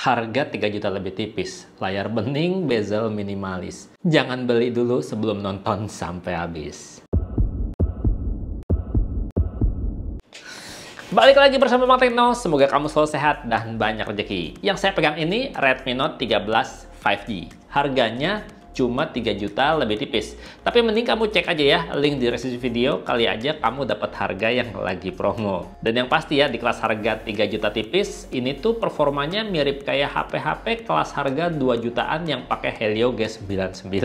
Harga 3 juta lebih tipis, layar bening, bezel minimalis. Jangan beli dulu sebelum nonton sampai habis. Balik lagi bersama Bang Tekno, semoga kamu selalu sehat dan banyak rezeki. Yang saya pegang ini Redmi Note 13 5G. Harganya cuma 3 juta lebih tipis. Tapi mending kamu cek aja ya link di deskripsi video, kali aja kamu dapat harga yang lagi promo. Dan yang pasti ya di kelas harga 3 juta tipis, ini tuh performanya mirip kayak HP-HP kelas harga 2 jutaan yang pakai Helio G99.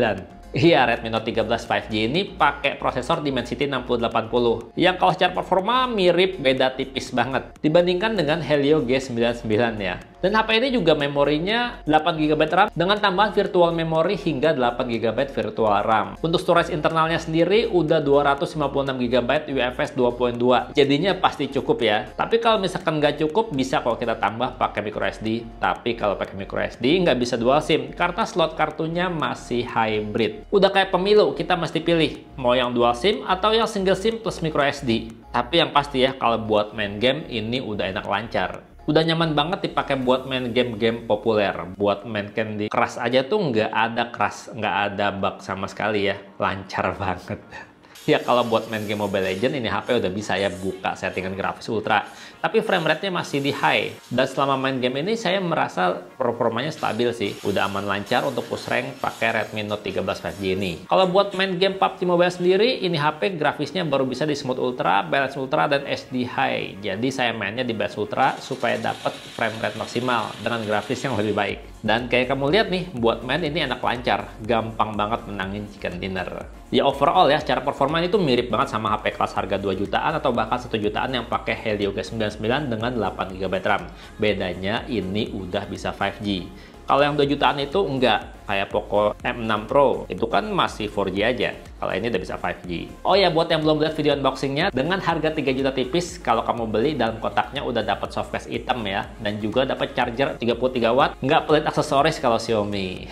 Iya, Redmi Note 13 5G ini pakai prosesor Dimensity 6080 yang kalau secara performa mirip, beda tipis banget dibandingkan dengan Helio G99 ya. Dan HP ini juga memorinya 8GB RAM dengan tambahan virtual memory hingga 8GB virtual RAM. Untuk storage internalnya sendiri udah 256GB UFS 2.2. Jadinya pasti cukup ya. Tapi kalau misalkan nggak cukup, bisa kalau kita tambah pakai microSD. Tapi kalau pakai microSD nggak bisa dual SIM karena slot kartunya masih hybrid. Udah kayak pemilu, kita mesti pilih mau yang dual SIM atau yang single SIM plus microSD. Tapi yang pasti ya, kalau buat main game ini udah enak lancar. Udah nyaman banget dipakai buat main game-game populer. Buat main Candy Crush aja tuh nggak ada crash, nggak ada bug sama sekali ya. Lancar banget. Ya kalau buat main game Mobile Legends ini HP udah bisa ya buka settingan grafis ultra. Tapi frame rate-nya masih di high. Dan selama main game ini saya merasa performanya stabil sih. Udah aman lancar untuk push rank pakai Redmi Note 13 5G ini. Kalau buat main game PUBG Mobile sendiri, ini HP grafisnya baru bisa di Smooth Ultra, Balance Ultra, dan SD High. Jadi saya mainnya di Balance Ultra supaya dapat frame rate maksimal dengan grafis yang lebih baik. Dan kayak kamu lihat nih, buat main ini enak lancar. Gampang banget menangin chicken dinner. Ya overall ya, secara performa itu mirip banget sama HP kelas harga 2 jutaan atau bahkan 1 jutaan yang pakai Helio G99 dengan 8GB RAM. Bedanya ini udah bisa 5G. Kalau yang 2 jutaan itu enggak, kayak Poco M6 Pro, itu kan masih 4G aja. Kalau ini udah bisa 5G. Oh ya, buat yang belum lihat video unboxingnya, dengan harga 3 juta tipis, kalau kamu beli dalam kotaknya udah dapat softcase hitam ya, dan juga dapat charger 33 watt, nggak pelit aksesoris kalau Xiaomi.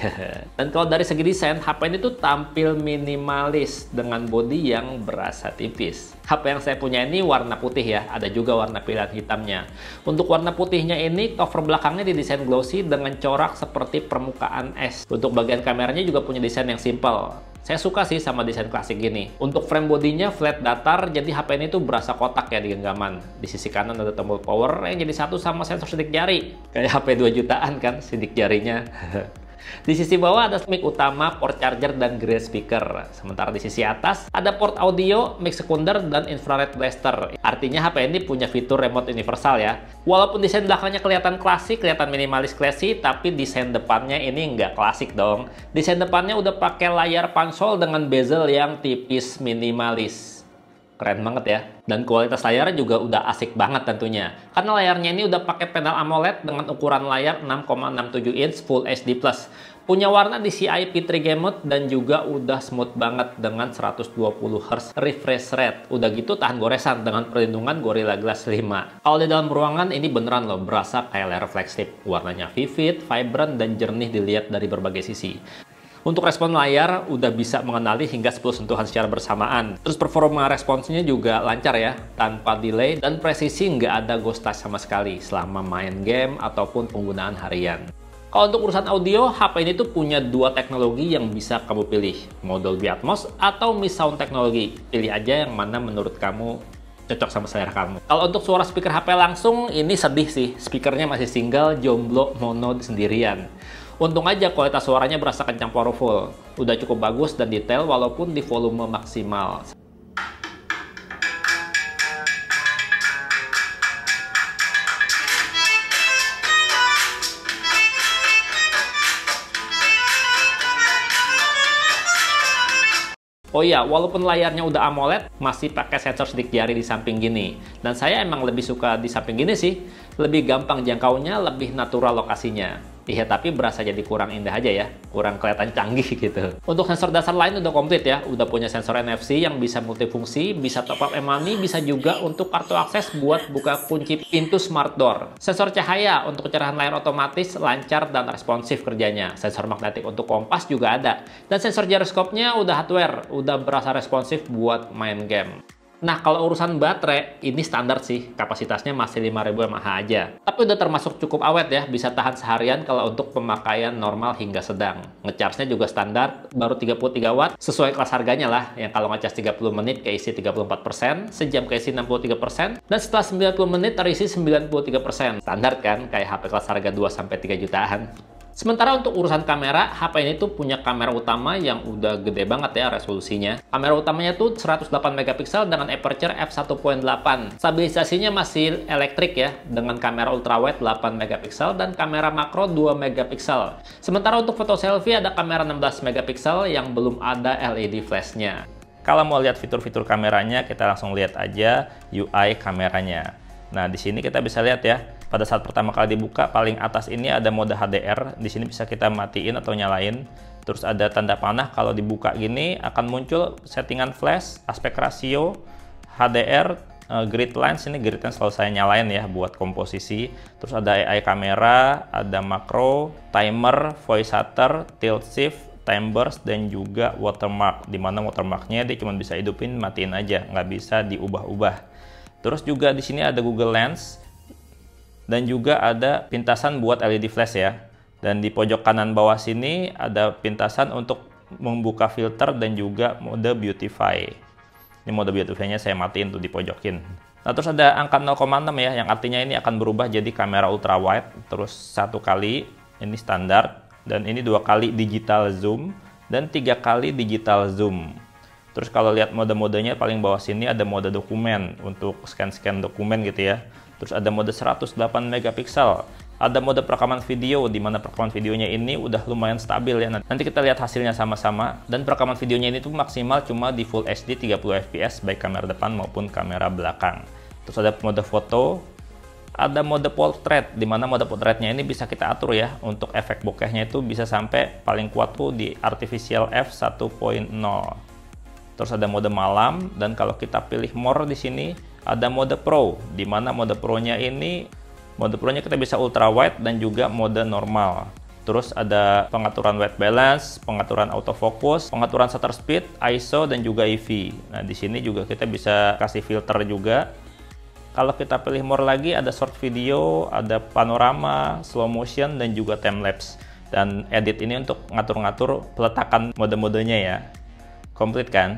Dan kalau dari segi desain, HP ini tuh tampil minimalis dengan bodi yang berasa tipis. HP yang saya punya ini warna putih ya, ada juga warna pilihan hitamnya. Untuk warna putihnya ini, cover belakangnya didesain glossy dengan corak seperti permukaan es. Untuk bagian kameranya juga punya desain yang simple. Saya suka sih sama desain klasik gini. Untuk frame bodinya flat datar, jadi HP ini tuh berasa kotak ya di genggaman. Di sisi kanan ada tombol power yang jadi satu sama sensor sidik jari. Kayak HP 2 jutaan kan sidik jarinya. Di sisi bawah ada mic utama, port charger, dan grill speaker. Sementara di sisi atas ada port audio, mic sekunder, dan infrared blaster. Artinya HP ini punya fitur remote universal ya. Walaupun desain belakangnya kelihatan klasik, kelihatan minimalis classy, tapi desain depannya ini nggak klasik dong. Desain depannya udah pakai layar pansol dengan bezel yang tipis minimalis. Keren banget ya. Dan kualitas layarnya juga udah asik banget tentunya. Karena layarnya ini udah pakai panel AMOLED dengan ukuran layar 6,67 inch Full HD+. Punya warna DCI P3 Game Mode dan juga udah smooth banget dengan 120 Hz refresh rate. Udah gitu tahan goresan dengan perlindungan Gorilla Glass 5. Kalau di dalam ruangan ini beneran loh berasa kayak layar flagship. Warnanya vivid, vibrant, dan jernih dilihat dari berbagai sisi. Untuk respon layar, udah bisa mengenali hingga 10 sentuhan secara bersamaan. Terus performa responsnya juga lancar ya, tanpa delay dan presisi nggak ada ghost touch sama sekali selama main game ataupun penggunaan harian. Kalau untuk urusan audio, HP ini tuh punya dua teknologi yang bisa kamu pilih, mode Dolby Atmos atau Mi Sound teknologi. Pilih aja yang mana menurut kamu cocok sama selera kamu. Kalau untuk suara speaker HP langsung, ini sedih sih, speakernya masih single, jomblo, mono sendirian. Untung aja kualitas suaranya berasa kencang powerful. Udah cukup bagus dan detail walaupun di volume maksimal. Oh iya, walaupun layarnya udah AMOLED, masih pakai sensor sidik jari di samping gini. Dan saya emang lebih suka di samping gini sih. Lebih gampang jangkaunya, lebih natural lokasinya. Iya, tapi berasa jadi kurang indah aja ya. Kurang kelihatan canggih gitu. Untuk sensor dasar lain udah komplit ya. Udah punya sensor NFC yang bisa multifungsi, bisa top up e-money, bisa juga untuk kartu akses buat buka kunci pintu smart door. Sensor cahaya untuk kecerahan layar otomatis, lancar dan responsif kerjanya. Sensor magnetik untuk kompas juga ada. Dan sensor gyroscope-nya udah hardware, udah berasa responsif buat main game. Nah, kalau urusan baterai, ini standar sih. Kapasitasnya masih 5000 mAh aja. Tapi udah termasuk cukup awet ya, bisa tahan seharian kalau untuk pemakaian normal hingga sedang. Ngecharge-nya juga standar, baru 33 watt, sesuai kelas harganya lah. Yang kalau ngecas 30 menit keisi 34%, sejam keisi 63%, dan setelah 90 menit terisi 93%. Standar kan, kayak HP kelas harga 2-3 jutaan. Sementara untuk urusan kamera, HP ini tuh punya kamera utama yang udah gede banget ya resolusinya. Kamera utamanya tuh 108 megapiksel dengan aperture f1.8. Stabilisasinya masih elektrik ya, dengan kamera ultrawide 8 megapiksel dan kamera makro 2 megapiksel. Sementara untuk foto selfie ada kamera 16 megapiksel yang belum ada LED flashnya. Kalau mau lihat fitur-fitur kameranya, kita langsung lihat aja UI kameranya. Nah, di sini kita bisa lihat ya, pada saat pertama kali dibuka, paling atas ini ada mode HDR. Di sini bisa kita matiin atau nyalain. Terus ada tanda panah, kalau dibuka gini akan muncul settingan flash, aspek ratio, HDR, grid lines. Ini grid lines selalu saya nyalain ya buat komposisi. Terus ada AI kamera, ada makro, timer, voice shutter, tilt shift, time burst, dan juga watermark. Dimana watermarknya dia cuma bisa hidupin, matiin aja, nggak bisa diubah-ubah. Terus juga di sini ada Google Lens dan juga ada pintasan buat LED flash ya. Dan di pojok kanan bawah sini ada pintasan untuk membuka filter dan juga mode beautify. Ini mode beautify-nya saya matiin tuh, dipojokin. Nah, terus ada angka 0,6 ya, yang artinya ini akan berubah jadi kamera ultra wide. Terus 1 kali, ini standar, dan ini 2 kali digital zoom dan 3 kali digital zoom. Terus kalau lihat mode-modenya paling bawah sini ada mode dokumen untuk scan-scan dokumen gitu ya. Terus ada mode 108 megapiksel. Ada mode perekaman video, di mana perekaman videonya ini udah lumayan stabil ya. Nanti kita lihat hasilnya sama-sama. Dan perekaman videonya ini tuh maksimal cuma di Full HD 30 fps baik kamera depan maupun kamera belakang. Terus ada mode foto, ada mode portrait, di mana mode portraitnya ini bisa kita atur ya. Untuk efek bokehnya itu bisa sampai paling kuat tuh di artificial f1.0. Terus ada mode malam, dan kalau kita pilih more di sini ada mode pro, di mana mode pro-nya kita bisa ultra wide dan juga mode normal. Terus ada pengaturan white balance, pengaturan autofocus, pengaturan shutter speed, ISO, dan juga EV. Nah, di sini juga kita bisa kasih filter juga. Kalau kita pilih more lagi ada short video, ada panorama, slow motion, dan juga time lapse. Dan edit ini untuk ngatur-ngatur peletakan mode-modenya ya. Komplit kan?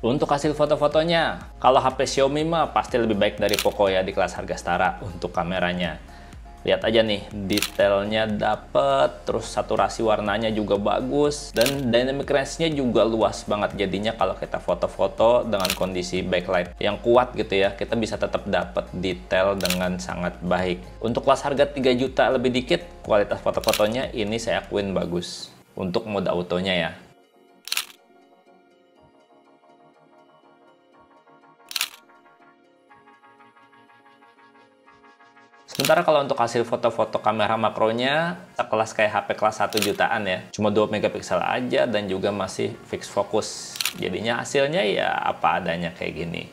Untuk hasil foto-fotonya, kalau HP Xiaomi mah pasti lebih baik dari Poco ya di kelas harga setara untuk kameranya. Lihat aja nih, detailnya dapet, terus saturasi warnanya juga bagus, dan dynamic range-nya juga luas banget. Jadinya kalau kita foto-foto dengan kondisi backlight yang kuat gitu ya, kita bisa tetap dapat detail dengan sangat baik. Untuk kelas harga 3 juta lebih dikit, kualitas foto-fotonya ini saya akuin bagus. Untuk mode autonya ya. Sementara kalau untuk hasil foto-foto kamera makronya, sekelas kayak HP kelas 1 jutaan ya. Cuma 2 megapiksel aja dan juga masih fix fokus. Jadinya hasilnya ya apa adanya kayak gini.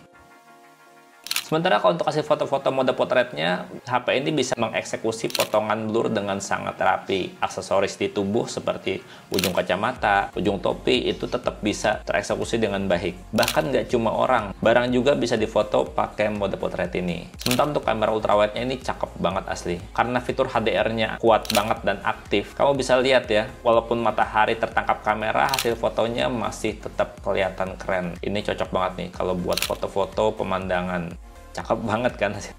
Sementara kalau untuk hasil foto-foto mode portraitnya, HP ini bisa mengeksekusi potongan blur dengan sangat rapi. Aksesoris di tubuh seperti ujung kacamata, ujung topi itu tetap bisa tereksekusi dengan baik. Bahkan nggak cuma orang, barang juga bisa difoto pakai mode portrait ini. Sementara untuk kamera ultrawide-nya ini cakep banget asli. Karena fitur HDR-nya kuat banget dan aktif. Kamu bisa lihat ya, walaupun matahari tertangkap kamera, hasil fotonya masih tetap kelihatan keren. Ini cocok banget nih kalau buat foto-foto pemandangan. Cakep banget kan hasil.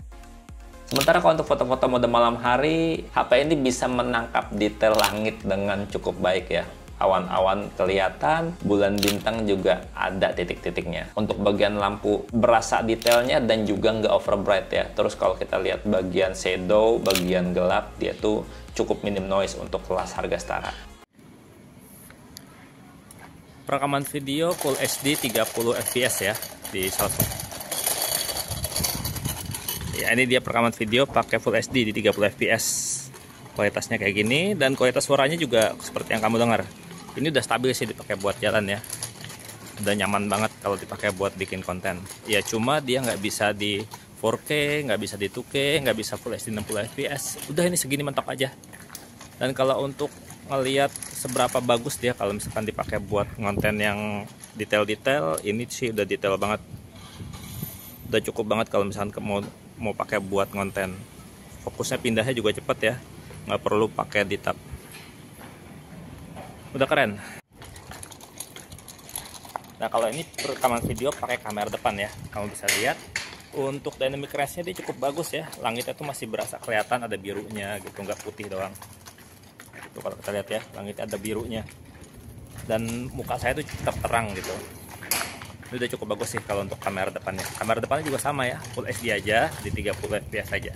Sementara kalau untuk foto-foto mode malam hari, HP ini bisa menangkap detail langit dengan cukup baik ya. Awan-awan kelihatan, bulan bintang juga ada titik-titiknya. Untuk bagian lampu berasa detailnya dan juga nggak over bright ya. Terus kalau kita lihat bagian shadow, bagian gelap, dia tuh cukup minim noise untuk kelas harga setara. Perekaman video Full HD 30 fps ya di Samsung. Ya, ini dia perekaman video pakai Full HD di 30 fps. Kualitasnya kayak gini, dan kualitas suaranya juga seperti yang kamu dengar. Ini udah stabil sih dipakai buat jalan ya. Udah nyaman banget kalau dipakai buat bikin konten. Ya cuma dia nggak bisa di 4K, nggak bisa di 2K, nggak bisa Full HD 60 fps. Udah ini segini mentok aja. Dan kalau untuk ngelihat seberapa bagus dia kalau misalkan dipakai buat konten yang detail-detail, ini sih udah detail banget. Udah cukup banget kalau misalkan mau pakai buat konten. Fokusnya pindahnya juga cepet ya, nggak perlu pakai di tab. Udah keren. Nah, kalau ini rekaman video pakai kamera depan ya, kamu bisa lihat untuk dynamic range-nya dia cukup bagus ya. Langitnya tuh masih berasa kelihatan ada birunya gitu, nggak putih doang. Itu kalau kita lihat ya, langitnya ada birunya. Dan muka saya tuh tetap terang gitu. Ini udah cukup bagus sih kalau untuk kamera depannya. Kamera depannya juga sama ya, Full HD aja di 30 fps aja.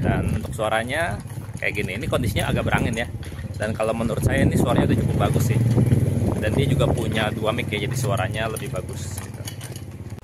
Dan untuk suaranya kayak gini. Ini kondisinya agak berangin ya. Dan kalau menurut saya ini suaranya udah cukup bagus sih. Dan dia juga punya 2 mic ya, jadi suaranya lebih bagus gitu.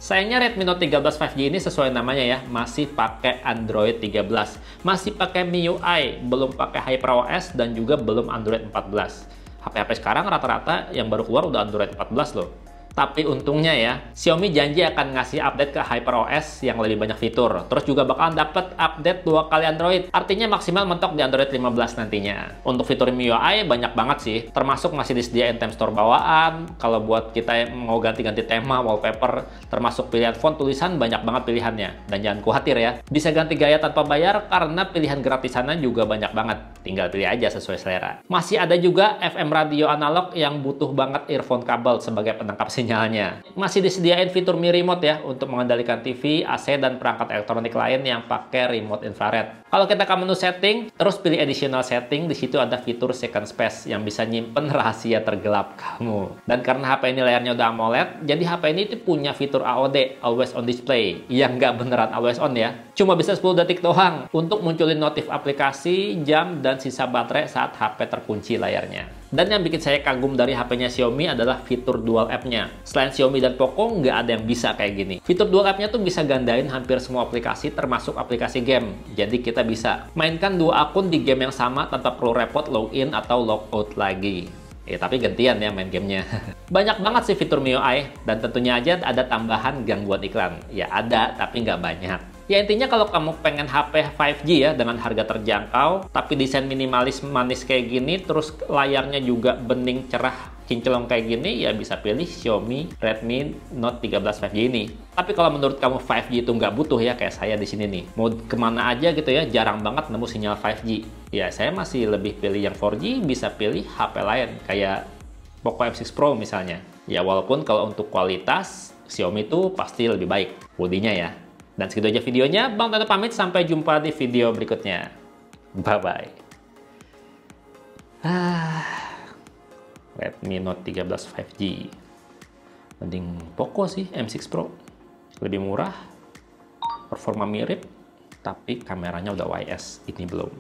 Sayangnya Redmi Note 13 5G ini sesuai namanya ya, masih pakai Android 13. Masih pakai MIUI, belum pakai HyperOS dan juga belum Android 14. HP-HP sekarang rata-rata yang baru keluar udah Android 14 loh. Tapi untungnya ya, Xiaomi janji akan ngasih update ke HyperOS yang lebih banyak fitur. Terus juga bakalan dapat update 2 kali Android. Artinya maksimal mentok di Android 15 nantinya. Untuk fitur MIUI banyak banget sih. Termasuk masih disediain theme store bawaan. Kalau buat kita yang mau ganti-ganti tema, wallpaper, termasuk pilihan font tulisan, banyak banget pilihannya. Dan jangan khawatir ya, bisa ganti gaya tanpa bayar karena pilihan gratisannya juga banyak banget. Tinggal pilih aja sesuai selera. Masih ada juga FM radio analog yang butuh banget earphone kabel sebagai penangkap sinyalnya. Masih disediain fitur Mi Remote ya untuk mengendalikan TV, AC, dan perangkat elektronik lain yang pakai remote infrared. Kalau kita ke menu setting, terus pilih additional setting, di situ ada fitur second space yang bisa nyimpen rahasia tergelap kamu. Dan karena HP ini layarnya udah AMOLED, jadi HP ini tuh punya fitur AOD, Always On Display, yang nggak beneran always on ya. Cuma bisa 10 detik doang untuk munculin notif aplikasi, jam, dan sisa baterai saat HP terkunci layarnya. Dan yang bikin saya kagum dari HP-nya Xiaomi adalah fitur dual app-nya. Selain Xiaomi dan Poco, nggak ada yang bisa kayak gini. Fitur dual app-nya tuh bisa gandain hampir semua aplikasi, termasuk aplikasi game. Jadi kita bisa mainkan 2 akun di game yang sama tanpa perlu repot login atau logout lagi. Tapi gantian ya main gamenya. Banyak banget sih fitur MIUI, dan tentunya aja ada tambahan gangguan iklan. Ya ada, tapi nggak banyak. Ya intinya kalau kamu pengen HP 5G ya dengan harga terjangkau, tapi desain minimalis manis kayak gini, terus layarnya juga bening cerah kinclong kayak gini, ya bisa pilih Xiaomi Redmi Note 13 5G ini. Tapi kalau menurut kamu 5G itu nggak butuh ya, kayak saya di sini nih, mau kemana aja gitu ya, jarang banget nemu sinyal 5G. Ya saya masih lebih pilih yang 4G, bisa pilih HP lain kayak Poco M6 Pro misalnya. Ya walaupun kalau untuk kualitas Xiaomi itu pasti lebih baik bodinya ya. Dan segitu aja videonya. Bang Tata pamit, sampai jumpa di video berikutnya. Bye-bye. Redmi Note 13 5G. Mending Poco sih, M6 Pro. Lebih murah, performa mirip, tapi kameranya udah YS. Ini belum.